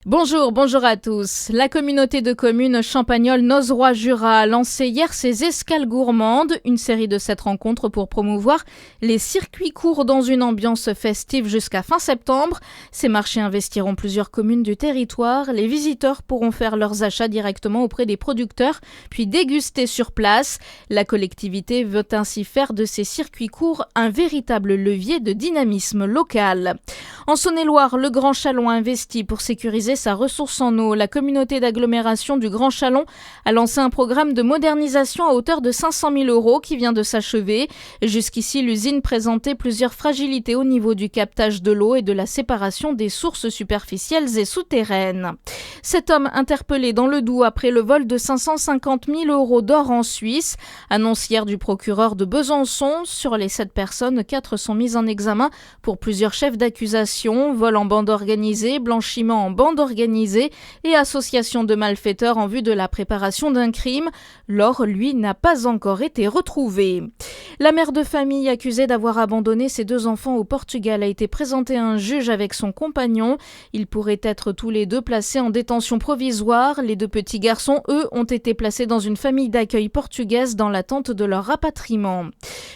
Bonjour à tous. La communauté de communes Champagnole-Nozeroy-Jura a lancé hier ses escales gourmandes, une série de 7 rencontres pour promouvoir les circuits courts dans une ambiance festive jusqu'à fin septembre. Ces marchés investiront plusieurs communes du territoire. Les visiteurs pourront faire leurs achats directement auprès des producteurs, puis déguster sur place. La collectivité veut ainsi faire de ces circuits courts un véritable levier de dynamisme local. En Saône-et-Loire, le Grand Chalon a investi pour sécuriser sa ressource en eau. La communauté d'agglomération du Grand Chalon a lancé un programme de modernisation à hauteur de 500 000 € qui vient de s'achever. Jusqu'ici, l'usine présentait plusieurs fragilités au niveau du captage de l'eau et de la séparation des sources superficielles et souterraines. Cet homme interpellé dans le Doubs après le vol de 550 000 € d'or en Suisse. Annonce hier du procureur de Besançon. Sur les 7 personnes, 4 sont mises en examen pour plusieurs chefs d'accusation, vol en bande organisée, blanchiment en bande organisée et association de malfaiteurs en vue de la préparation d'un crime. L'or, lui, n'a pas encore été retrouvé. La mère de famille accusée d'avoir abandonné ses 2 enfants au Portugal a été présentée à un juge avec son compagnon. Ils pourraient être tous les 2 placés en détention provisoire. Les 2 petits garçons, eux, ont été placés dans une famille d'accueil portugaise dans l'attente de leur rapatriement.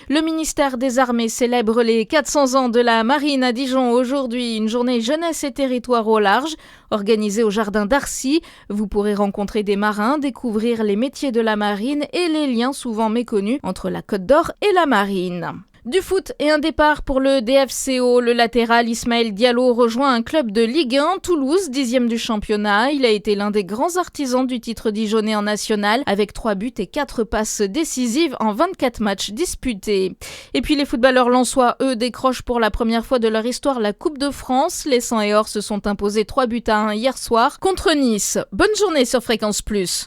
Le ministère des Armées célèbre les 400 ans de la marine à Dijon aujourd'hui, une journée jeunesse et territoire au large, organisée au jardin d'Arcy. Vous pourrez rencontrer des marins, découvrir les métiers de la marine et les liens souvent méconnus entre la Côte d'Or et la marine. Du foot et un départ pour le DFCO. Le latéral Ismaël Diallo rejoint un club de Ligue 1, Toulouse, 10e du championnat. Il a été l'un des grands artisans du titre dijonnais en national, avec 3 buts et 4 passes décisives en 24 matchs disputés. Et puis les footballeurs lensois, eux, décrochent pour la première fois de leur histoire la Coupe de France. Les 100 et or se sont imposés 3 buts à 1 hier soir contre Nice. Bonne journée sur Fréquence Plus.